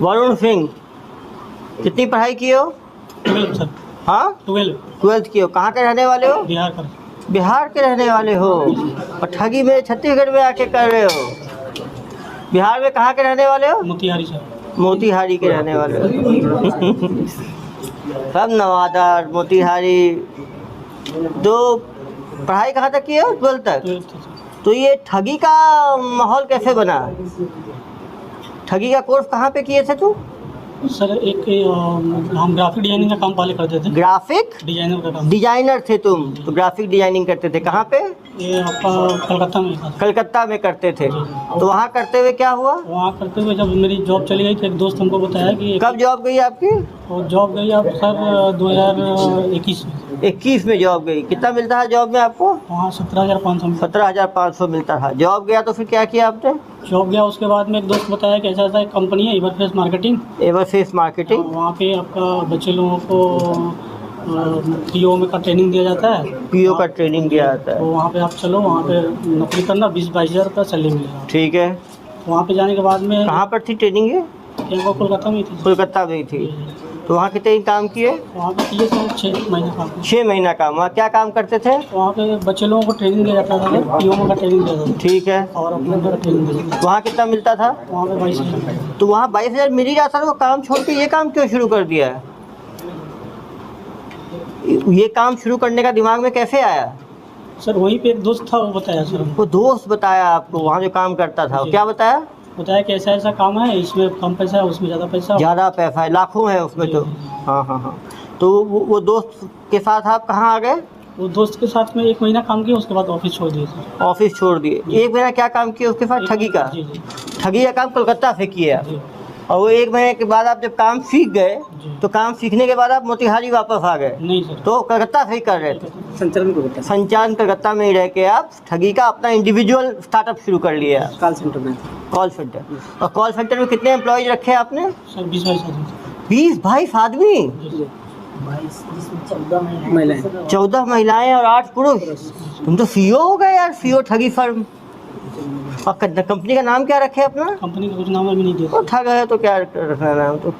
वरुण सिंह, कितनी पढ़ाई की हो? 12 सर। हाँ 12 की हो। कहाँ के रहने वाले हो? बिहार का। बिहार के रहने वाले हो और ठगी में छत्तीसगढ़ में आके कर रहे हो। बिहार में कहाँ के रहने वाले हो? मोतिहारी सर। मोतिहारी के रहने वाले हो। सब नवादा मोतिहारी। तो पढ़ाई कहाँ तक की हो? 12 तक। 12 सर। तो ये ठगी का माहौल कैसे बना? ठगी का कोर्स कहाँ पे किए थे तुम? सर एक हम ग्राफिक डिजाइनिंग का काम पहले करते थे। ग्राफिक डिजाइनर का काम। डिजाइनर थे तुम? तो ग्राफिक डिजाइनिंग करते थे कहाँ पे? ये आपका कलकत्ता में था। कलकत्ता में करते थे। तो वहाँ करते हुए क्या हुआ? वहाँ करते हुए जब मेरी जॉब चली गई तो एक दोस्त हमको बताया कि कब जॉब गई आपकी? वो जॉब गई आप सर 2021 में। 21 में जॉब गई। कितना मिलता है जॉब में आपको? वहाँ 17,500 17,500 मिलता था। जॉब गया तो फिर क्या किया आपने? जॉब गया, उसके बाद में एक दोस्त बताया कि ऐसा ऐसा एक कंपनी है एवरफेस मार्केटिंग। एवरफेस मार्केटिंग। वहाँ पे आपका बच्चे लोगों को पीओ में का ट्रेनिंग दिया जाता है। पीओ का ट्रेनिंग दिया जाता तो है। वहाँ पे आप चलो, वहाँ पे नौकरी करना, 20-22 हज़ार रुपया सैलरी मिलेगा। ठीक है। वहाँ पे जाने के बाद में कहाँ पर थी ट्रेनिंग ये? वो कोलकाता में थी। कोलकाता में ही थी। तो वहाँ कितने दिन काम किए? वहाँ पे किए सर 6 महीने काम। 6 महीना काम। वहाँ क्या काम करते थे? वहाँ पे बच्चे लोगों को ट्रेनिंग दिया जाता था, पीओ में का ट्रेनिंग दिया जाता था। ठीक है। और अपने का ट्रेनिंग दिया जाता था। वहाँ कितना मिलता था? वहाँ पे 22 हज़ार। तो वहाँ 22,000 मिल ही जाता था। वो काम छोड़ के ये काम क्यों शुरू कर दिया है? ये काम शुरू करने का दिमाग में कैसे आया? सर वहीं पे एक दोस्त था, वो बताया सर हमको। वो दोस्त बताया आपको? वहाँ जो काम करता था वो क्या बताया? बताया कि ऐसा ऐसा काम है, इसमें कम पैसा है, उसमें ज़्यादा पैसा। ज़्यादा पैसा है, लाखों है उसमें तो। हाँ हाँ हाँ। तो वो दोस्त के साथ आप कहाँ आ गए? वो दोस्त के साथ में 1 महीना काम किया, उसके बाद ऑफिस छोड़ दिए सर। ऑफिस छोड़ दिए। 1 महीना क्या काम किया उसके साथ? ठगी का। जी जी ठगी का काम कोलकाता से किया। जी और वो 1 महीने के बाद आप जब काम सीख गए जी। तो काम सीखने के बाद आप मोतिहारी वापस आ गए? नहीं सर। तो कलकत्ता से ही कर रहे थे? संचालन कलकत्ता में ही रह के आप ठगी का अपना इंडिविजुअल स्टार्टअप शुरू कर लिया। कॉल सेंटर में। Call centre. और कॉल सेंटर में कितने एम्प्लॉयज रखे आपने? सर 20-22 आदमी। 20-22 आदमी? 14 महिलाएं और 8 पुरुष। तुम तो सीईओ हो गए यार, सीईओ ठगी फर्म। और कंपनी का नाम क्या रखे अपना? कंपनी का कुछ नाम अभी नहीं दिया। तो ठग है तो क्या रखना नाम? तो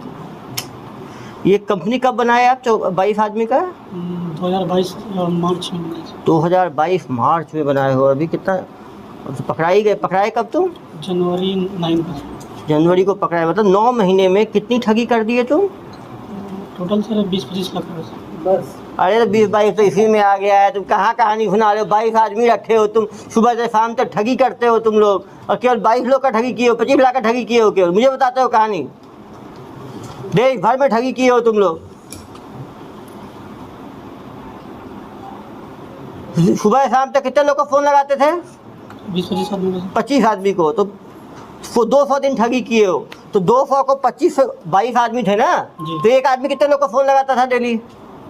ये कंपनी कब बनाए आप 22 आदमी का? 2022 मार्च में बनाया। 2022 मार्च में बनाए हो। अभी कितना पकड़ाए कब तुम? जनवरी 9 को। जनवरी को पकड़ाए, मतलब 9 महीने में कितनी ठगी कर दिए तुम? टोटल सर 20-25 लाख रुपये बस। अरे तो 20-22 तो इसी में आ गया है। तुम कहाँ कहानी सुना रहे हो? 22 आदमी रखे हो तुम, सुबह से शाम तक ठगी करते हो तुम लोग। और केवल 22 लोग का ठगी किए हो, 25 लाख का ठगी किए हो केवल? मुझे बताते हो कहानी? देश भर में ठगी किए हो तुम लोग। सुबह शाम तक कितने लोग को फ़ोन लगाते थे? 20-25 आदमी। 25 आदमी को। तो 200 दिन ठगी किए हो। तो 200 को 22 आदमी थे ना? तो एक आदमी कितने लोग को फ़ोन लगाता था डेली?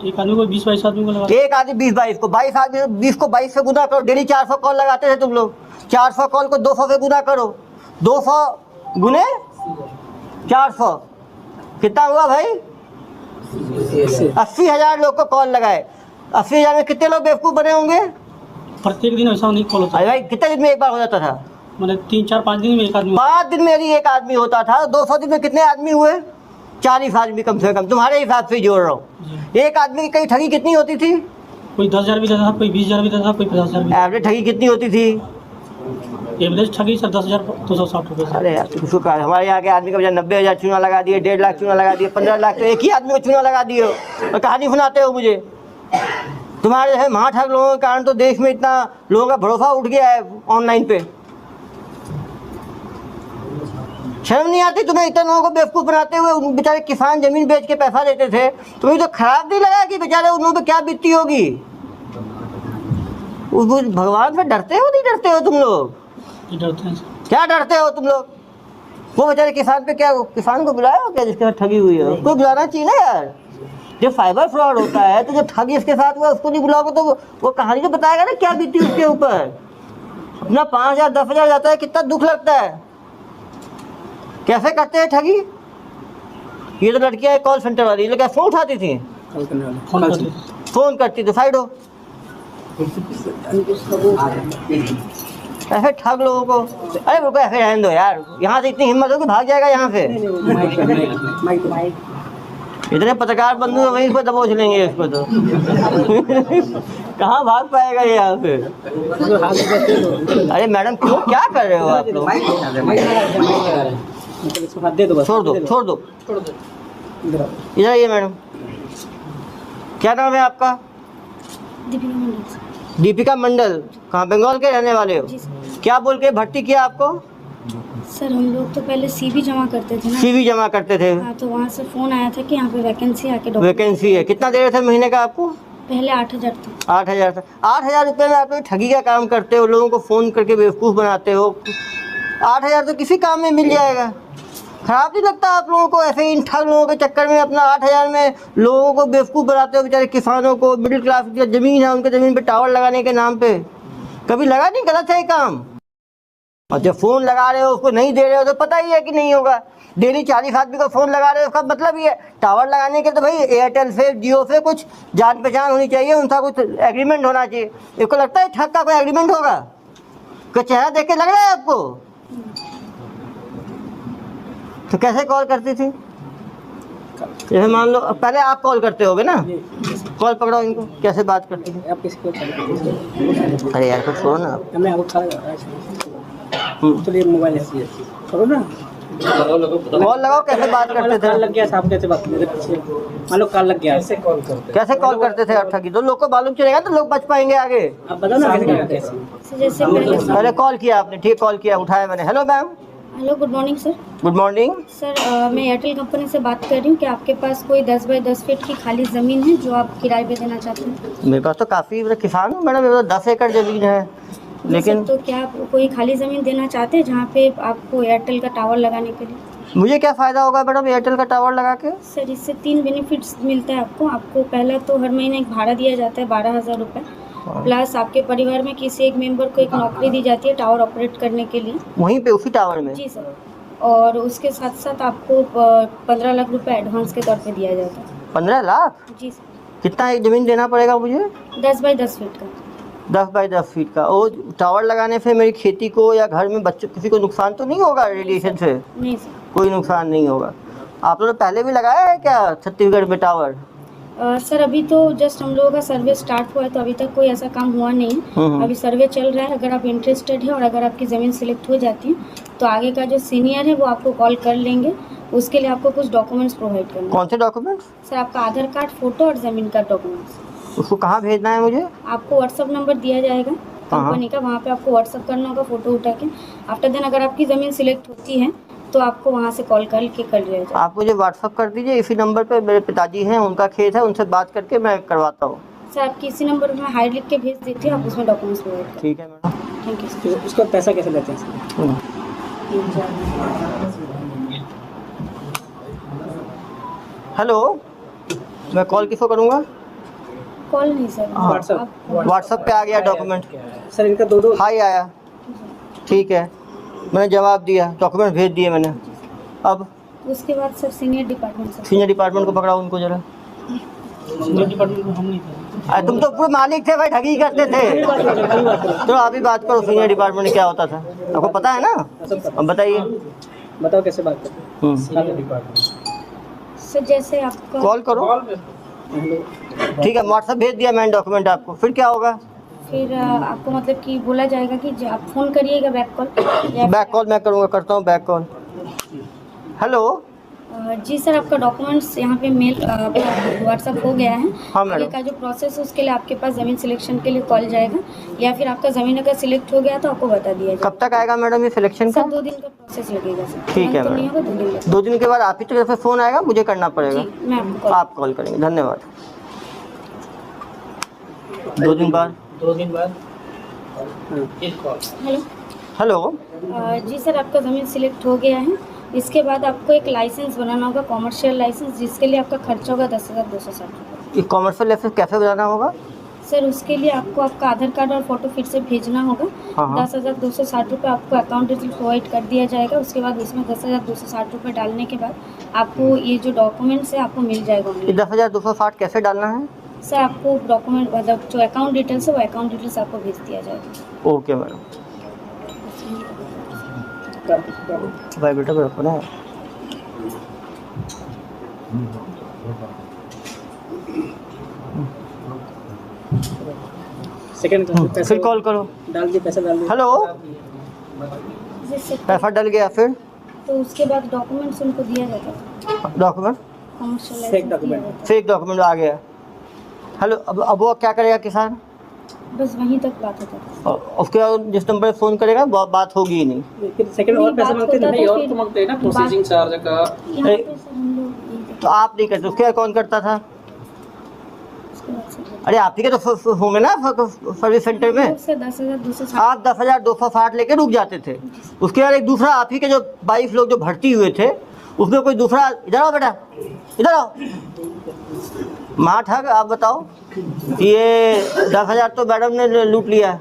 एक आदमी को 20-22 आदमी को लगा। एक आदमी 20-22 को, 22 आदमी 20 को 22 से गुना करो। डेली 400 कॉल लगाते थे तुम लोग। 400 कॉल को 200 से गुना करो। 200 गुने 400 कितना हुआ भाई? 80,000 लोग को कॉल लगाए। 80,000 में कितने लोग बेवकूफ़ बने होंगे? प्रत्येक दिन ऐसा नहीं कॉल होता। अरे भाई कितने दिन में एक बार हो जाता था? मतलब 3-4-5 दिन में एक आदमी। 5 दिन में यदि एक आदमी होता था, 200 दिन में कितने आदमी हुए? 40 आदमी कम से कम। तुम्हारे हिसाब से जोड़ रहा हूँ। एक आदमी की कई ठगी कितनी होती थी? कोई 10,000 भी देता था, कोई 20,000 भी देता था, कोई 50,000 भी। एवरेज ठगी कितनी होती थी? एवरेज ठगी सर 10,260 रुपये। अरे यार तुमको कहा, हमारे यहाँ के आदमी का 90,000 चूना लगा दिए, 1.5 लाख चूना लगा दिए, 15 लाख तो एक ही आदमी को चूना लगा दिए हो और कहानी सुनाते हो मुझे। तुम्हारे जैसे महाठग लोगों के कारण तो देश में इतना लोगों का भरोसा उठ गया है ऑनलाइन पे। शर्म नहीं आती तुम्हें? इतने लोगों को बेवकूफ़ बनाते हुए। बेचारे किसान ज़मीन बेच के पैसा देते थे। तुम्हें तो खराब नहीं लगा कि बेचारे उन लोगों पे क्या बीतती होगी? उस भगवान से डरते हो नहीं डरते हो तुम लोग? डरते हैं। क्या डरते हो तुम लोग? वो बेचारे किसान पे क्या, किसान को बुलाया हो क्या जिसके साथ ठगी हुई है? उसको बुलाना चाहिए ना यार। जब साइबर फ्रॉड होता है तो जो ठगी इसके साथ हुआ उसको नहीं बुलाओगे तो वो कहानी तो बताएगा ना क्या बीती उसके ऊपर। अपना 5,000 10,000 जाता है, कितना दुख लगता है। कैसे करते हैं ठगी? ये तो लड़कियां कॉल सेंटर वाली, लेकिन फ़ोन उठाती थी, फ़ोन करती तो साइड हो। ऐसे ठग लोगों को। अरे रुको, ऐसे रहने दो यार, यहाँ से इतनी हिम्मत हो कि भाग जाएगा यहाँ से। इतने पत्रकार बंधु हैं, वहीं पर दबोच लेंगे इसको तो। कहाँ भाग पाएगा ये यहाँ से। अरे मैडम क्यों, क्या कर रहे हो आप लोग? छोड़ दो इधर आइए मैडम। क्या नाम है आपका? दीपिका मंडल। कहाँ, बंगाल के रहने वाले हो? क्या बोल के भर्ती किया आपको? सर हम लोग तो पहले सीवी जमा करते थे ना। सीवी जमा करते थे? हाँ, तो वहाँ से फ़ोन आया था कि यहाँ पे वैकेंसी आके वैकेंसी है। कितना दे रहे थे महीने का आपको? पहले 8,000 था। 8,000 था। 8,000 रुपये में आप लोग ठगी का काम करते हो, लोगों को फ़ोन करके बेवकूफ़ बनाते हो। 8,000 तो किसी काम में मिल जाएगा। खराब नहीं लगता आप लोगों को? ऐसे इन ठग लोगों के चक्कर में अपना 8,000 में लोगों को बेवकूफ़ बनाते हो। बेचारे किसानों को, मिडिल क्लास की ज़मीन है उनके ज़मीन पे टावर लगाने के नाम पे। कभी लगा नहीं गलत है ये काम? और जब फ़ोन लगा रहे हो उसको नहीं दे रहे हो तो पता ही है कि नहीं होगा। डेली 40 आदमी को फ़ोन लगा रहे हो, उसका मतलब ही है टावर लगाने के। तो भाई एयरटेल से, जियो से कुछ जान पहचान होनी चाहिए, उनका कुछ एग्रीमेंट होना चाहिए। इसको लगता है ठग का कोई एग्रीमेंट होगा? कोई चेहरा देख के लग रहा है आपको? तो कैसे कॉल करती थी? जैसे मान लो पहले आप कॉल करते होगे ना, कॉल पकड़ो इनको, कैसे बात करती थी? अरे यार कुछ छोड़ो ना। चलिए मोबाइल करो ना, कॉल लगाओ, कैसे बात करते थे? लग गया साहब, कैसे बात करते थे? मान लो कॉल लग गया, कैसे कॉल करते थे? ठगी तो लोग को मालूम चलेगा तो लोग बच पाएंगे आगे। आप बताओ ना कैसे। सर जैसे पहले पहले कॉल किया आपने, ठीक, कॉल किया, उठाया मैंने। Hello ma'am. Hello, good morning sir. Good morning. Sir मैं एयरटेल कंपनी से बात कर रही हूँ। क्या आपके पास कोई 10 बाई 10 फीट की खाली ज़मीन है जो आप किराए पे देना चाहते हैं? मेरे पास तो काफ़ी, मैं किसान हूँ मैडम, मेरे पास 10 एकड़ ज़मीन है। लेकिन तो क्या आप कोई खाली ज़मीन देना चाहते हैं जहाँ पे आपको एयरटेल का टावर लगाने के लिए? मुझे क्या फ़ायदा होगा मैडम एयरटेल का टावर लगा के? सर इससे 3 बेनिफिट्स मिलता है आपको। पहला तो हर महीने एक भाड़ा दिया जाता है 12,000 रुपये, प्लस आपके परिवार में किसी एक मेंबर को एक नौकरी दी जाती है टावर ऑपरेट करने के लिए। वहीं पे उसी टावर में? जी सर। और उसके साथ साथ आपको 15 लाख रुपए एडवांस के तौर पे दिया जाता है। 15 लाख? जी सर। कितना एक ज़मीन देना पड़ेगा मुझे? 10 बाई 10 फीट का। 10 बाई 10 फीट का। वो टावर लगाने से मेरी खेती को या घर में बच्चों किसी को नुकसान तो नहीं होगा रेडिएशन से? नहीं सर, कोई नुकसान नहीं होगा। आप लोगों ने पहले भी लगाया है क्या छत्तीसगढ़ में टावर? सर अभी तो जस्ट हम लोगों का सर्वे स्टार्ट हुआ है, तो अभी तक कोई ऐसा काम हुआ नहीं है। अभी सर्वे चल रहा है। अगर आप इंटरेस्टेड है और अगर आपकी ज़मीन सिलेक्ट हो जाती है तो आगे का जो सीनियर है वो आपको कॉल कर लेंगे। उसके लिए आपको कुछ डॉक्यूमेंट्स प्रोवाइड करना है। कौन से डॉक्यूमेंट्स? सर आपका आधार कार्ड, फ़ोटो और ज़मीन का डॉक्यूमेंट्स। उसको कहाँ भेजना है मुझे? आपको व्हाट्सअप नंबर दिया जाएगा कंपनी का, वहाँ पे आपको व्हाट्सअप करना होगा फ़ोटो उठा के। आफ्टर देन अगर आपकी ज़मीन सिलेक्ट होती है तो आपको वहाँ से कॉल करके कर लिया जाए। आप मुझे व्हाट्सअप कर दीजिए इसी नंबर पे। मेरे पिताजी हैं, उनका खेत है, उनसे बात करके मैं करवाता हूँ। सर आपकी इसी नंबर पर मैं हाई लिख के भेज देती हूँ, आप उसमें डॉक्यूमेंट्स प्रोवाइड करें। ठीक है मैडम। Thank you sir. तो उसका पैसा कैसे लेते हैं सर? हेलो, मैं कॉल किसको करूँगा? कॉल नहीं सर, व्हाट्सएप। व्हाट्सएप पे आ गया डॉक्यूमेंट। सर इनका दो हाई आया, ठीक है, मैंने जवाब दिया, डॉक्यूमेंट भेज दिए मैंने। अब उसके बाद sir senior department sir. Senior department को पकड़ाओ उनको जरा। सीनियर डिपार्टमेंट में हम नहीं थे। अरे तुम तो पूरे मालिक थे भाई, ठगी करते थे। तो अभी बात करो सीनियर डिपार्टमेंट में क्या होता था, आपको पता है ना? अब बताइए। बताओ कैसे बात करते हैं? सर जैसे आपका कॉल करो, ठीक है, व्हाट्सएप भेज दिया मैंने डॉक्यूमेंट आपको। फिर क्या होगा? फिर आपको मतलब कि बोला जाएगा कि आप फ़ोन करिएगा बैक कॉल या बैक कॉल मैं करूँगा, करता हूँ बैक कॉल। हेलो। जी सर, आपका डॉक्यूमेंट्स यहाँ पे मेल व्हाट्सअप हो गया है। हाँ मैडम। आगे का जो प्रोसेस है उसके लिए आपके पास ज़मीन सिलेक्शन के लिए कॉल जाएगा, या फिर आपका ज़मीन अगर सिलेक्ट हो गया तो आपको बता दिया जाएगा। कब तक आएगा मैडम ये सिलेक्शन का? सर 2 दिन का प्रोसेस लगेगा सर। ठीक है तो नहीं मैडम। होगा 2 दिन लगेगा। 2 दिन के बाद आप ही तरफ से फ़ोन आएगा, मुझे करना पड़ेगा? जी मैं आपको कॉल। आप कॉल करेंगे, धन्यवाद। 2 दिन बाद। 2 दिन बाद एक कॉल। हेलो। हेलो। जी सर, आपका ज़मीन सिलेक्ट हो गया है। इसके बाद आपको एक लाइसेंस बनाना होगा, कॉमर्शियल लाइसेंस, जिसके लिए आपका खर्चा होगा 10,260 रुपये। ये कॉमर्शियल लाइसेंस कैसे बनाना होगा? सर उसके लिए आपको आपका आधार कार्ड और फोटो फिर से भेजना होगा। हाँ। 10,260 रुपये आपको अकाउंट डिटेल प्रोवाइड कर दिया जाएगा। उसके बाद उसमें 10,260 रुपये डालने के बाद आपको ये जो डॉक्यूमेंट्स है आपको मिल जाएगा ये ऑनलाइन। 10,260 कैसे डालना है? सर आपको डॉक्यूमेंट मतलब जो अकाउंट डिटेल्स है वो अकाउंट डिटेल्स आपको भेज दिया जाएगा। Okay madam. वाइब्रेटर पे रखो ना। सेकंड फिर कॉल करो। डाल दिए, पैसा डाल दिए। हेलो, जी सर, पैसा डल गया फिर तो उसके बाद डॉक्यूमेंट्स उनको दिया जाता था, डॉक्यूमेंट कमर्शियल फेक लाइसेंस दिया डॉक्यूमेंट। जाता फेक डॉक्यूमेंट आ गया। हेलो, अब वो क्या करेगा किसान? था। बस वहीं तक बात होता था। और उसके बाद जिस नंबर पे फ़ोन करेगा बात होगी ही नहीं। फिर सेकंड और नहीं, पैसा बात मांगते होता थे। था, और फिर तो मांगते हैं ना बात- प्रोसेसिंग चार्ज का। यहाँ पे सर हम लोग नहीं करते। तो आप नहीं करते, उसके बाद कौन करता था? उसके बाद सर अरे आप ही के तो होंगे ना सर्विस सेंटर में। लोग से 10,260 आप 10,260 लेके रुक जाते थे। उसके बाद एक दूसरा आप ही के जो 22 लोग जो भर्ती हुए थे, उसमें कोई दूसरा, इधर आओ बेटा, इधर आओ, माँ ठग, आप बताओ। ये 10,000 तो मैडम ने लूट लिया,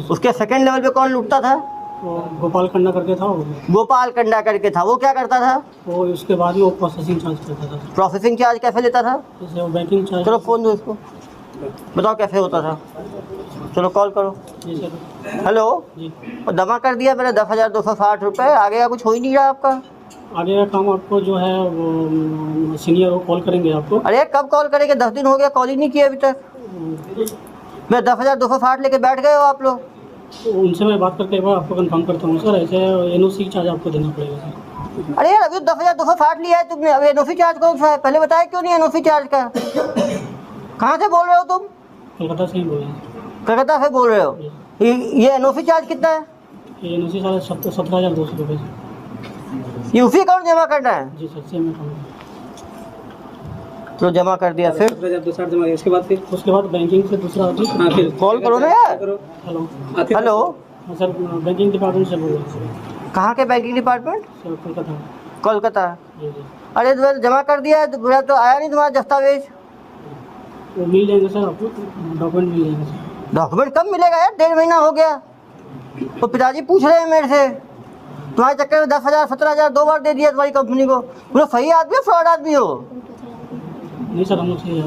उसके सेकंड लेवल पे कौन लूटता था? वो गोपाल खन्ना करके था वो। गोपाल कंडा करके था, वो क्या करता था? वो उसके बाद में वो प्रोसेसिंग चार्ज करता था। प्रोसेसिंग चार्ज कैसे लेता था? जैसे वो बैंकिंग चार्ज। चलो फ़ोन दो इसको, बताओ कैसे होता था। चलो कॉल करो। जी सर। हेलो, जी, और जमा कर दिया मैंने 10,260 रुपये, आगे का कुछ हो ही नहीं रहा आपका। आगे का काम आपको जो है वो सीनियर वो कॉल करेंगे आपको। अरे कब कॉल करेंगे? 10 दिन हो गया, कॉल ही नहीं किया अभी तक। मैं 10,260 लेके बैठ गए हो आप लोग। तो उनसे मैं बात करके एक बार आपको कंफर्म करता हूँ सर। ऐसे एनओसी चार्ज आपको देना पड़ेगा सर। अरे यार, अभी 10,260 लिया है तुमने, अभी एनओसी चार्ज कौन सा है? पहले बताया क्यों नहीं एनओसी चार्ज का? कहाँ से बोल रहे हो तुम? कोलकाता से ही बोल रहे हैं। कलकत्ता से बोल रहे हो? ये एनओसी चार्ज कितना है? ये एनओसी साढ़े 17,200 रुपये सर। ये उसी अकाउंट जमा करना है? जी सर, सेम अकाउंट। तो जमा कर दिया, फिर 17,260 जमा किया। उसके बाद फिर उसके बाद बैंकिंग से दूसरा आदमी। हाँ फिर कॉल करो ना यार। करो। हेलो। हाँ, फिर हेलो, हाँ सर, बैंकिंग डिपार्टमेंट से बोल रहे हैं सर। कहाँ के banking department? Sir Kolkata. Kolkata. जी जी। अरे तुम्हारा जमा कर दिया है तो बुरा तो आया नहीं तुम्हारा दस्तावेज? वो मिल जाएंगे सर आपको, डॉक्यूमेंट मिल जाएंगे सर। डॉक्यूमेंट कब मिलेगा यार? 1.5 महीना हो गया। तो पिताजी पूछ रहे हैं मेरे से, तुम्हारे चक्कर में 10,000 17,000 2 बार दे दिया तुम्हारी कंपनी को। बोलो सही आदमी हो, फ्रॉड आदमी हो? नहीं सर, हम लोग से आ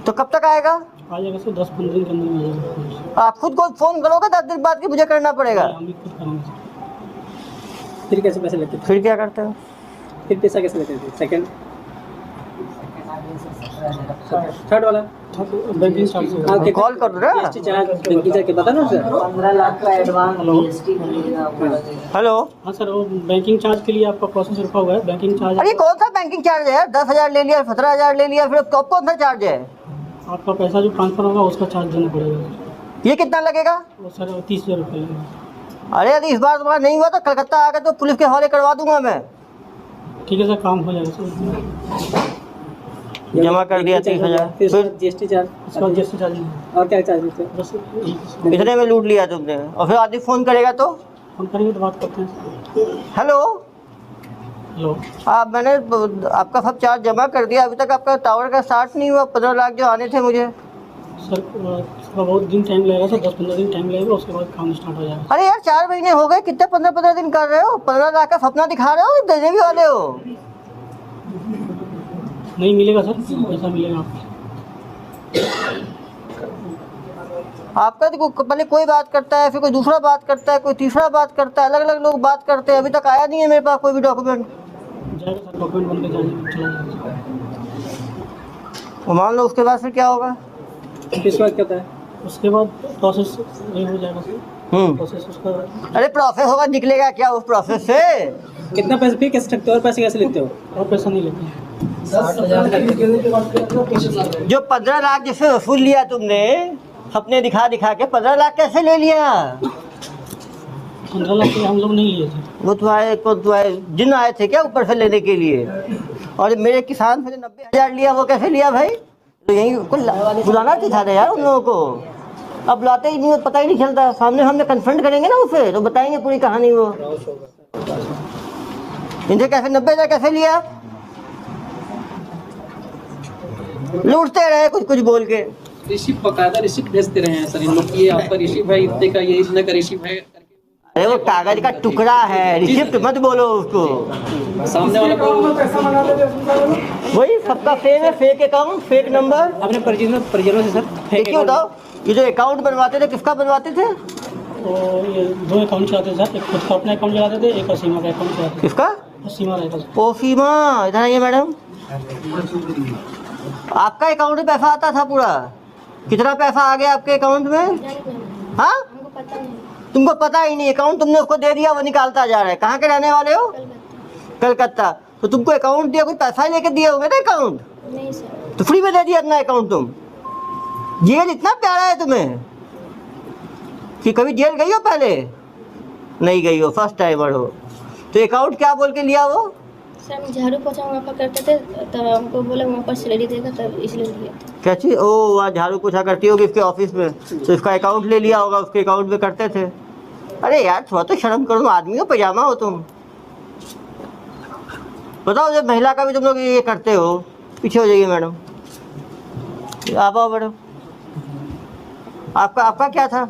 तो कब तक आएगा? जाएगा सर। 10-15 दिन के अंदर में आ जाएगा। आप खुद को फ़ोन करोगे 10 दिन बाद कि मुझे करना पड़ेगा? हम भी खुद करेंगे सर। फिर कैसे पैसे लेते थे? फिर क्या करते हो? फिर पैसा कैसे लेते थे? सेकंड थर्ड वाला बैंकिंग चार्ज से। हाँ, कॉल कर दो ना। जीएसटी चार्ज बैंकिंग चार्ज के बता ना सर। 15 लाख का एडवांस हेलो। हेलो, हाँ सर, वो बैंकिंग चार्ज के लिए आपका प्रोसेस रुका हुआ है। बैंकिंग चार्ज अरे कौन सा बैंकिंग चार्ज है यार? 10,000 ले लिया, 17,000 ले लिया, फिर कब कौन सा चार्ज है? आपका पैसा जो ट्रांसफर होगा उसका चार्ज देना पड़ेगा। ये कितना लगेगा? वो सर 30,000 रुपये लगेगा। अरे यदि इस बार तुम्हारा नहीं हुआ तो कलकत्ता आकर तो पुलिस के हवाले करवा दूंगा मैं। ठीक है सर, काम हो जाएगा सर। जमा कर दिया 30,000, फिर फिर जीएसटी चार्ज। उसका जीएसटी चार्ज नहीं। और क्या चार्ज लेते हैं? बस यही। इतने में लूट लिया तुमने। और फिर आदमी फ़ोन करेगा तो? फोन करेंगे तो बात करते हैं। Hello, hello. आप मैंने आपका सब चार्ज जमा कर दिया, अभी तक आपका टावर का स्टार्ट नहीं हुआ। 15 लाख जो आने थे मुझे। सर उसका बहुत दिन टाइम लगेगा सर, 10-15 दिन टाइम लगेगा, उसके बाद काम स्टार्ट हो जाएगा। अरे यार 4 महीने हो गए, कितने 15-15 दिन कर रहे हो? 15 लाख का सपना दिखा रहे हो, देने भी वाले हो? नहीं मिलेगा सर, पैसा मिलेगा आपको। आपका देखो, पहले कोई बात करता है, फिर कोई दूसरा बात करता है, कोई तीसरा बात करता है, अलग अलग लोग बात करते हैं। अभी तक आया नहीं है मेरे पास कोई भी डॉक्यूमेंट। जाएगा सर, डॉक्यूमेंट बन के चला जाएगा। वो मान लो उसके बाद फिर क्या होगा? फिर उसके बाद क्या होता है? उसके बाद प्रोसेस ये हो जाएगा सर। प्रोसेस उसका। अरे प्रोसेस होगा, निकलेगा क्या उस प्रोसेस से? कितना पैसे फिर कैसे सकते हो? और पैसे कैसे लेते हो? और पैसा नहीं लेते हैं। जो 15 लाख जिससे वसूल लिया तुमने, सपने दिखा दिखा के 15 लाख कैसे ले लिया? 15 लाख के हम लोग नहीं लिए थे। वो तुम्हारे जिन आए थे क्या ऊपर से लेने के लिए? और मेरे किसान से 90,000 लिया, वो कैसे लिया भाई? तो यही कुछ बुलाना चाहिए था यार उन लोगों को। अब लाते ही नहीं, पता ही नहीं चलता। सामने हमने कन्फ्रंट करेंगे ना उसे, तो बताएंगे पूरी कहानी। वो इनसे कैसे 90,000 कैसे लिया? लूटते रहे कुछ कुछ बोल के। रिसिप्ट बकायदा रिसिप्ट भेजते रहे हैं सर इन लोग, ये आपका रिसिप्ट है इतने का, ये इतने का रिसिप्ट है। अरे वो कागज का टुकड़ा है, रिसिप्ट मत बोलो उसको। सामने वाला को वही सबका फेक है, फेक अकाउंट, फेक नंबर। अपने परिजनों से सर देखिए बताओ, ये जो अकाउंट बनवाते थे किसका बनवाते थे? वो ये 2 अकाउंट चलाते थे सर, एक खुद का अपना अकाउंट चलाते थे, एक असीमा का अकाउंट चलाते किसका? थे। असीमा रहता सर। ओ सीमा, इधर आइए मैडम। आपका अकाउंट में पैसा आता था पूरा? कितना पैसा आ गया आपके अकाउंट में? हाँ, हमको पता नहीं। तुमको पता ही नहीं, अकाउंट तुमने उसको दे दिया, वो निकालता जा रहा है। कहाँ के रहने वाले हो? कलकत्ता। तो तुमको अकाउंट दिया, कोई पैसा ही लेके दिए होंगे ना अकाउंट? नहीं सर। तो फ्री में दे दिया अपना अकाउंट तुम? जेल इतना प्यारा है तुम्हें कि कभी जेल गई हो पहले? नहीं गई हो, फर्स्ट टाइमर हो। तो अकाउंट क्या बोल के लिया वो? सर हम झाड़ू पोछा वहाँ पर करते थे, तब हमको बोला वहाँ पर सैलरी देगा, तब इसलिए दिया था। क्या चीज़? ओ, वहाँ झाड़ू पोछा करती होगी इसके ऑफिस में, तो इसका अकाउंट ले लिया होगा, उसके अकाउंट में करते थे। अरे यार थोड़ा तो शर्म करो, आदमी हो, पजामा हो तुम। बताओ, जब महिला का भी तुम लोग ये करते हो। पीछे हो जाइए मैडम, आप आओ मैडम। आपका क्या था?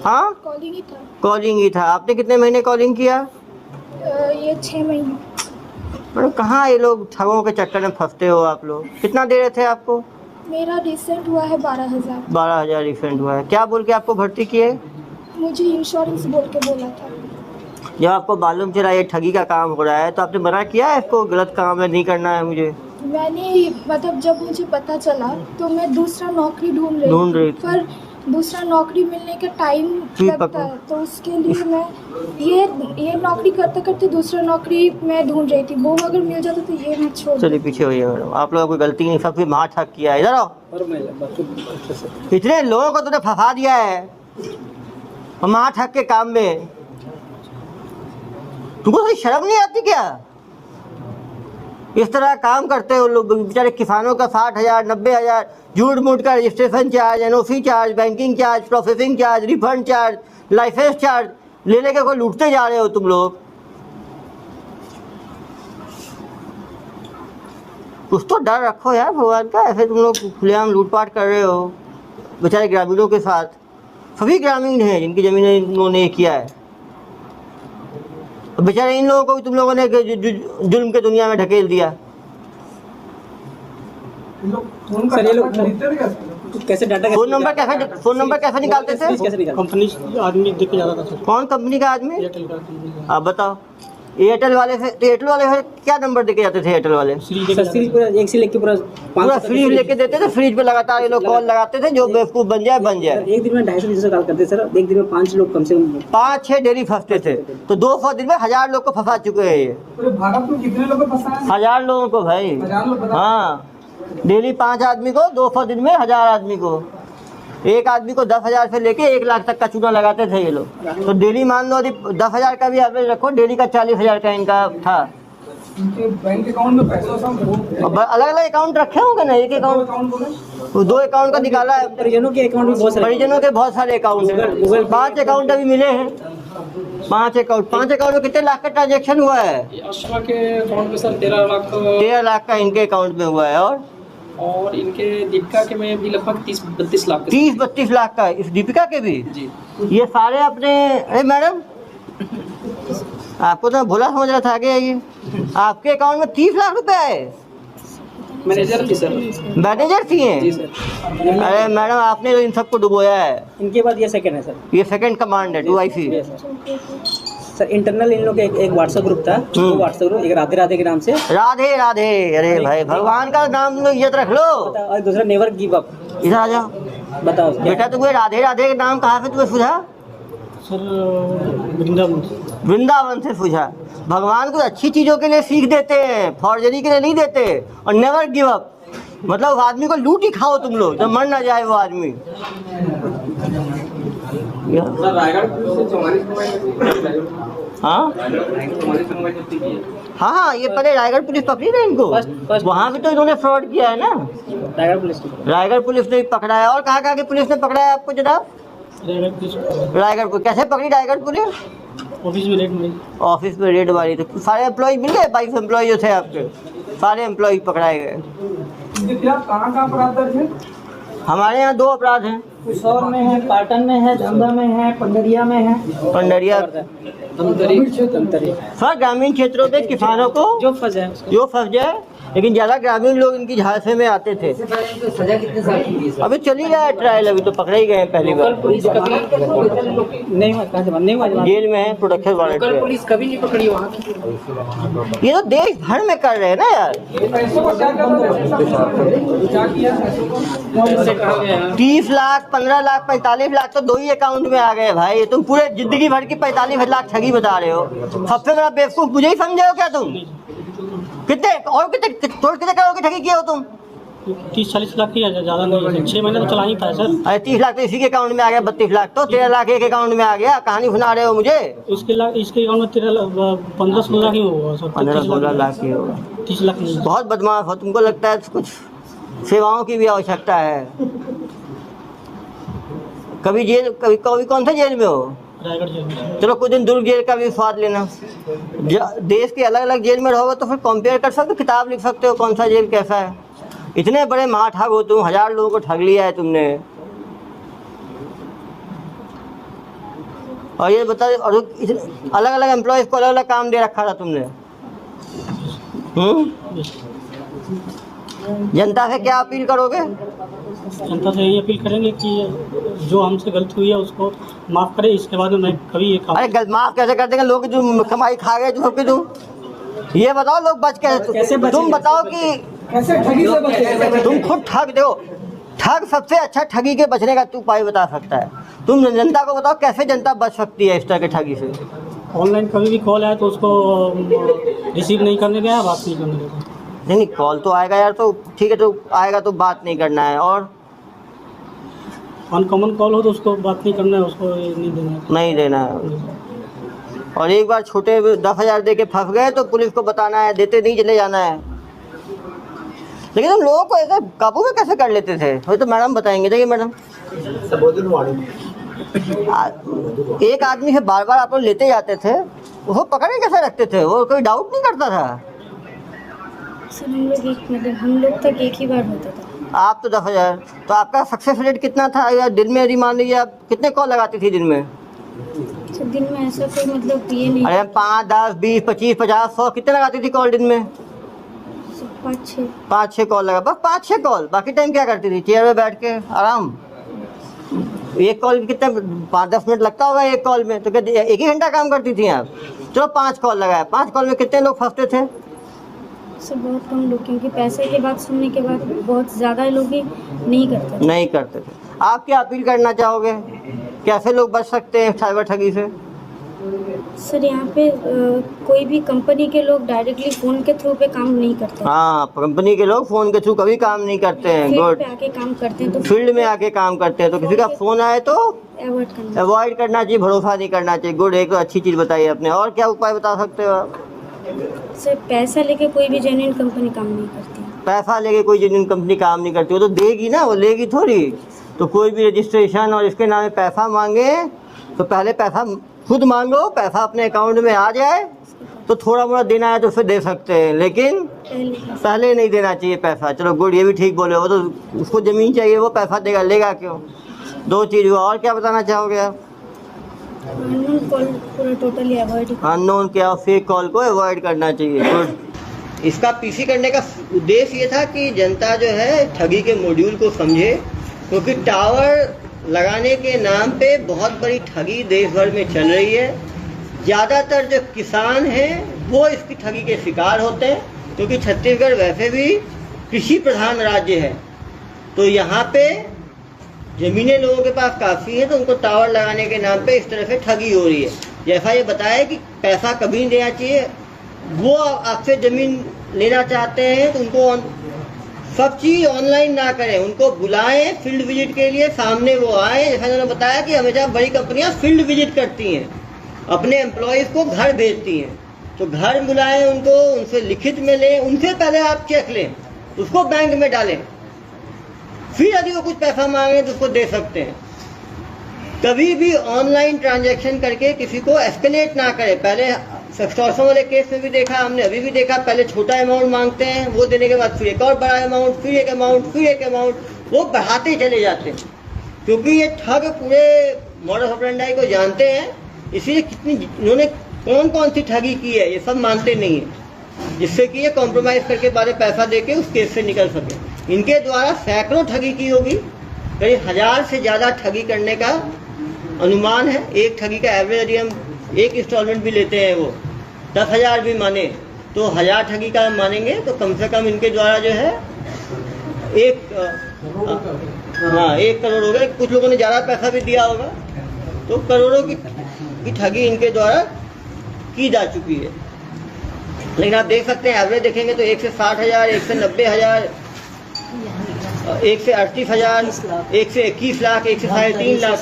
हाँ, कॉलिंग ही था। कॉलिंग ही था। आपने कितने महीने कॉलिंग किया? ये 6 महीने। मैडम कहाँ ये लोग ठगों के चक्कर में फंसते हो आप लोग? कितना दे रहे थे आपको? मेरा रिसेंट हुआ है 12,000। 12,000 रिफंड हुआ है। क्या बोल के आपको भर्ती किए? मुझे इंश्योरेंस बोल के बोला था। जब आपको मालूम चला ये ठगी का काम हो रहा है, तो आपने मना किया है इसको, गलत काम है, नहीं करना है मुझे? मैंने मतलब जब मुझे पता चला तो मैं दूसरा नौकरी ढूंढ रही थी, पर दूसरा नौकरी मिलने का टाइम लगता है, तो उसके लिए मैं ये नौकरी करते करते दूसरा नौकरी मैं ढूंढ रही थी। वो अगर मिल जाता तो ये मैं छोड़। चलिए पीछे होइए मैडम, आप लोगों को कोई गलती नहीं, सबसे मार ठग किया है। इधर आओ। और मैं इतने लोगों को तूने फंसा दिया है मार ठग के काम में, तुमको थोड़ी शर्म नहीं आती क्या? इस तरह काम करते हो लोग बेचारे किसानों का 60,000 90,000 झूठ मूठ का registration charge, NOC charge, banking charge, processing charge, refund charge, licence charge ले लेके कोई लूटते जा रहे हो तुम लोग। कुछ तो डर रखो यार भगवान का, ऐसे तुम लोग खुलेआम लूटपाट कर रहे हो बेचारे ग्रामीणों के साथ। सभी ग्रामीण हैं जिनकी ज़मीनें इन्होंने किया है, बेचारे इन लोगों को भी तुम लोगों ने जुल्म के दुनिया में ढकेल दिया। सर ये लोग कैसे डाटा फोन नंबर कैसे निकालते थे? कैसे निकालते? कंपनी आदमी देख के जाता था सर। कौन कंपनी का आदमी? एयरटेल का कंपनी। आप बताओ। एयरटेल वाले से, तो एयरटेल वाले से क्या नंबर देके जाते थे? एयरटेल वाले सीरीज सर सीरीज पूरा एक से लेके पूरा पूरा फ्रीज लेके देते थे, फ्रीज पे लगातार ये लोग कॉल लगाते थे, जो बेवकूफ़ बन जाए बन जाए। एक दिन में 250 कॉल करते सर, एक दिन में 5 लोग कम से कम 5-6 डेली फंसते थे, तो 200 दिन में 1000 लोग को फंसा चुके हैं ये। भारत में कितने लोगों को फंसा है? 1000 लोगों को भाई। 1000 लोग बता। हाँ, डेली 5 आदमी को, 200 दिन में 1000 आदमी को। एक आदमी को 10,000 से लेके 1 लाख तक का चूना लगाते थे ये लोग। तो डेली मान लो, यदि 10,000 का भी एवरेज रखो, डेली का 40,000 का इनका था। उनके बैंक अकाउंट में पैसा सब अलग अलग अकाउंट रखे होंगे ना, एक अकाउंट, वो 2 अकाउंट का निकाला है। परिजनों के अकाउंट में बहुत सारे परिजनों के बहुत सारे अकाउंट हैं, 5 अकाउंट अभी मिले हैं। 5 अकाउंट में कितने लाख का ट्रांजेक्शन हुआ है? ये अश्वा के अकाउंट में सर 13 लाख 13 लाख का इनके अकाउंट में हुआ है। और इनके दीपिका के में भी लगभग 30-32 लाख 30-32 लाख का इस दीपिका के भी। जी। ये सारे अपने, अरे मैडम आपको तो भोला समझ रहा था, आगे आइए। आपके अकाउंट में 30 लाख रुपए है? मैनेजर थी सर। मैनेजर थी जी हैं? सर। अरे मैडम आपने तो इन सबको डुबोया है। इनके बाद ये सेकंड है सर। ये सेकंड कमांड है 2IC। सर इंटरनल इन लोग का एक व्हाट्सएप ग्रुप था, व्हाट्सएप ग्रुप, एक राधे राधे के नाम से। राधे राधे, अरे भाई भगवान का नाम लो, इज्जत रख लो। और दूसरा नेवर गिव अप। इधर आ जाओ बताओ बेटा, तुम्हें राधे राधे का नाम कहाँ से तुम्हें सूझा? सर वृंदावन। वृंदावन से सूझा। भगवान को अच्छी चीज़ों के लिए सीख देते हैं, फॉर्जरी के लिए नहीं देते। और नेवर गिव अप मतलब आदमी को लूट ही खाओ तुम लोग, जब मर ना जाए वो आदमी। हाँ हाँ, ये पहले रायगढ़ पुलिस पकड़ी ना इनको, वहाँ भी तो इन्होंने फ्रॉड किया है ना। रायगढ़ पुलिस ने पकड़ा है। और कहाँ की पुलिस ने पकड़ा है आपको जनाब? रायगढ़ पुलिस। कैसे पकड़ी रायगढ़ पुलिस? ऑफिस में रेड मारी। ऑफिस में रेड मारी तो सारे एम्प्लॉय मिल गए? 22 एम्प्लॉय जो थे आपके, सारे एम्प्लॉय पकड़ाए गए। कहाँ अपराध दर्ज है? हमारे यहाँ 2 अपराध हैं। कुसौर में है, पाटन में है, धंधा में है, पंडरिया में है। पंडरिया धमतरी सर ग्रामीण क्षेत्रों में किसानों को जो फंस है जो फंस जाए, लेकिन ज्यादा ग्रामीण लोग इनकी झांसे में आते थे। सजा कितने साल की दी? अभी चली रहा है ट्रायल, अभी तो पकड़े ही गए हैं पहली बार। पुलिस कभी नहीं हुआ, कहाँ से बंद नहीं हुआ जवान? जेल में है, प्रोडक्शन वारंट लोकल पे। पुलिस कभी नहीं पकड़ी वहाँ की? ये तो देश भर में कर रहे हैं ना यार। पैसों को क्या क्या किया? ऐसे कहा गया है। 30 लाख 15 लाख 45 लाख तो दो ही अकाउंट में आ गए भाई। तुम पूरे जिंदगी भर की 45 लाख ठगी बता रहे हो। सबसे बड़ा बेवकूफ मुझे ही समझे हो क्या तुम? कितने और कितने करोड़ की ठगी किए हो तुम? 30-40 लाख की है, ज़्यादा नहीं है। 6 महीने तो चला ही पाया सर। अरे 30 लाख तो इसी के अकाउंट में आ गया, 32 लाख तो 13 लाख एक अकाउंट में आ गया। कहानी सुना रहे हो मुझे? इसके अकाउंट में 15-16 लाख ही होगा सर। 15-16 लाख की होगा। 30 लाख नहीं। बहुत बदमाश हो, तुमको लगता है कुछ सेवाओं की भी आवश्यकता है। कभी जेल कभी कौन सा जेल में हो? रायगढ़ जेल में। चलो कुछ दिन दुर्ग जेल का भी स्वाद लेना। देश के अलग अलग जेल में रहोगे तो फिर कंपेयर कर सकते हो, किताब लिख सकते हो कौन सा जेल कैसा है। इतने बड़े महाठग हो तुम, 1000 लोगों को ठग लिया है तुमने। और ये बता, और अलग अलग एम्प्लॉयज को अलग अलग काम दे रखा था तुमने। जनता से क्या अपील करोगे? जनता से यही अपील करेंगे कि जो हमसे गलती हुई है उसको माफ़ करें। इसके बाद में मैं कभी ये काम अरे माफ कैसे कर देंगे? लोग जो कमाई खा गए तुम ये बताओ, लोग बच कैसे? तुम बताओ कि कैसे ठगी से बचे? तुम खुद ठग दो। ठग सबसे अच्छा ठगी के बचने का तू उपाय बता सकता है। तुम जनता को बताओ कैसे जनता बच सकती है इस तरह के ठगी से। ऑनलाइन कभी भी कॉल आया तो उसको रिसीव नहीं करने गया, बात नहीं करने देगा। नहीं कॉल तो आएगा यार, तो ठीक है, तो आएगा तो बात नहीं करना है। और अनकॉमन कॉल हो तो उसको बात नहीं करना है, उसको नहीं देना है। नहीं देना है। और एक बार छोटे 10,000 दे के फंस गए तो पुलिस को बताना है, देते नहीं चले जाना है। लेकिन तुम लोगों को ऐसे काबू में कैसे कर लेते थे? वो तो मैडम बताएंगे। देखिए मैडम, एक आदमी से बार बार आप लोग लेते जाते थे, वो पकड़े कैसे रखते थे? वो कोई डाउट नहीं करता था? सर हम लोग तक एक ही बार होता था। आप तो 10,000, तो आपका सक्सेस रेट कितना था? या दिन में यदि मान लीजिए आप कितने कॉल लगाती थी दिन में? सर दिन में ऐसा कोई मतलब ये नहीं। अरे 5, 10, 20, 25, 50, 100 कितने लगाती थी कॉल दिन में? 5-6 कॉल लगा, बस 5-6 कॉल। बाकी टाइम क्या करती थी? चेयर में बैठ के आराम। एक कॉल कितने 5-10 मिनट लगता होगा एक कॉल में, तो क्या एक ही घंटा काम करती थी आप? चलो 5 कॉल लगाया, 5 कॉल में कितने लोग फंसते थे? सर बहुत कम लोग, क्योंकि पैसे की बात सुनने के बाद बहुत ज़्यादा लोग ही नहीं करते थे। आप क्या अपील करना चाहोगे? कैसे लोग बच सकते हैं साइबर ठगी से? सर यहाँ पे कोई भी कंपनी के लोग डायरेक्टली फ़ोन के थ्रू पे काम नहीं करते। हाँ, कंपनी के लोग फ़ोन के थ्रू कभी काम नहीं करते हैं। फील्ड पे आके काम करते हैं, तो फील्ड में आके काम करते हैं, तो किसी का फ़ोन आए तो अवॉइड करना चाहिए, भरोसा नहीं करना चाहिए। गुड, एक अच्छी चीज़ बताइए आपने। और क्या उपाय बता सकते हो आप? सर पैसा लेके कोई भी जेन्युइन कंपनी काम नहीं करती। पैसा लेके कोई जेन्युइन कंपनी काम नहीं करती। वो तो देगी ना, वो लेगी थोड़ी। तो कोई भी रजिस्ट्रेशन और इसके नाम पे पैसा मांगे तो पहले पैसा खुद मांगो, पैसा अपने अकाउंट में आ जाए तो थोड़ा मोड़ा देना है तो फिर दे सकते हैं, लेकिन पहले नहीं देना चाहिए पैसा। चलो गुड, ये भी ठीक बोले। वो तो उसको ज़मीन चाहिए, वो पैसा देगा, लेगा क्यों? 2 चीज़ हुआ। और क्या बताना चाहोगे आप? अननोन कॉल पूरा टोटली अवॉइड। अननोन क्या, फेक कॉल को अवॉइड करना चाहिए। गुड। इसका पीसी करने का उद्देश्य ये था कि जनता जो है ठगी के मॉड्यूल को समझे, क्योंकि टावर लगाने के नाम पे बहुत बड़ी ठगी देश भर में चल रही है। ज़्यादातर जो किसान हैं वो इसकी ठगी के शिकार होते हैं, क्योंकि छत्तीसगढ़ वैसे भी कृषि प्रधान राज्य है। तो यहाँ पे ज़मीनें लोगों के पास काफ़ी है, तो उनको टावर लगाने के नाम पे इस तरह से ठगी हो रही है। जैसा ये बताया कि पैसा कभी नहीं देना चाहिए। वो आपसे ज़मीन लेना चाहते हैं तो उनको सब चीज़ ऑनलाइन ना करें, उनको बुलाएं फील्ड विजिट के लिए, सामने वो आए। जैसा उन्होंने बताया कि हमेशा बड़ी कंपनियां फील्ड विजिट करती हैं, अपने एम्प्लॉयज़ को घर भेजती हैं, तो घर बुलाएं उनको, उनसे लिखित में लें, उनसे पहले आप चेक लें, उसको बैंक में डालें, फिर यदि वो कुछ पैसा मांगे तो उसको दे सकते हैं। कभी भी ऑनलाइन ट्रांजैक्शन करके किसी को एस्केलेट ना करें। पहले एक्सटॉर्शन वाले केस में भी देखा हमने, अभी भी देखा, पहले छोटा अमाउंट मांगते हैं, वो देने के बाद फिर एक और बड़ा अमाउंट, फिर एक अमाउंट, फिर एक अमाउंट, वो बढ़ाते चले जाते हैं। क्योंकि ये ठग पूरे मॉडस ऑपरेंडाई को जानते हैं, इसलिए कितनी इन्होंने कौन कौन सी ठगी की है ये सब मानते नहीं है, जिससे कि ये कॉम्प्रोमाइज करके बारे पैसा देके उस केस से निकल सके। इनके द्वारा सैकड़ों ठगी की होगी, करीब 1000 से ज़्यादा ठगी करने का अनुमान है। एक ठगी का एवरेज यदि हम एक इंस्टॉलमेंट भी लेते हैं, वो 10,000 भी माने तो 1000 ठगी का मानेंगे तो कम से कम इनके द्वारा जो है 1 करोड़ हो गया। कुछ लोगों ने ज़्यादा पैसा भी दिया होगा, तो करोड़ों की ठगी इनके द्वारा की जा चुकी है। लेकिन आप देख सकते हैं एवरेज देखेंगे तो 1 से 60,000, 1 से 90,000, 1 से 38,000, 1 से 21 लाख, 1 से 3.5 लाख।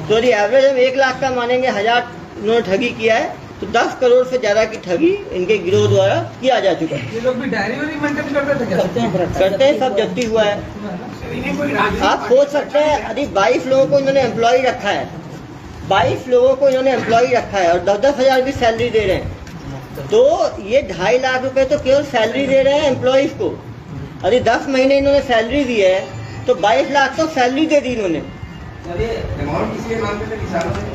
तो यदि एवरेज हम 1 लाख का मानेंगे, 1000 उन्होंने ठगी किया है, तो 10 करोड़ से ज़्यादा की ठगी इनके गिरोह द्वारा किया जा चुका है। ये लोग भी डायरी वारी मेंटेन करते थे क्या? करते हैं, सब जब्ती हुआ है। आप सोच सकते हैं यदि 22 लोगों को इन्होंने एम्प्लॉय रखा है, 22 लोगों को इन्होंने एम्प्लॉय रखा है और 10-10 हज़ार भी सैलरी दे रहे हैं, तो ये 2.5 लाख रुपए तो केवल सैलरी दे रहे हैं एम्प्लॉयज़ को। यदि 10 महीने इन्होंने सैलरी दी है तो 22 लाख तो सैलरी दे दी इन्होंने। अमाउंट किसी के नाम पे था, किसानों ने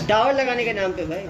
टावर लगाने के नाम पे भाई।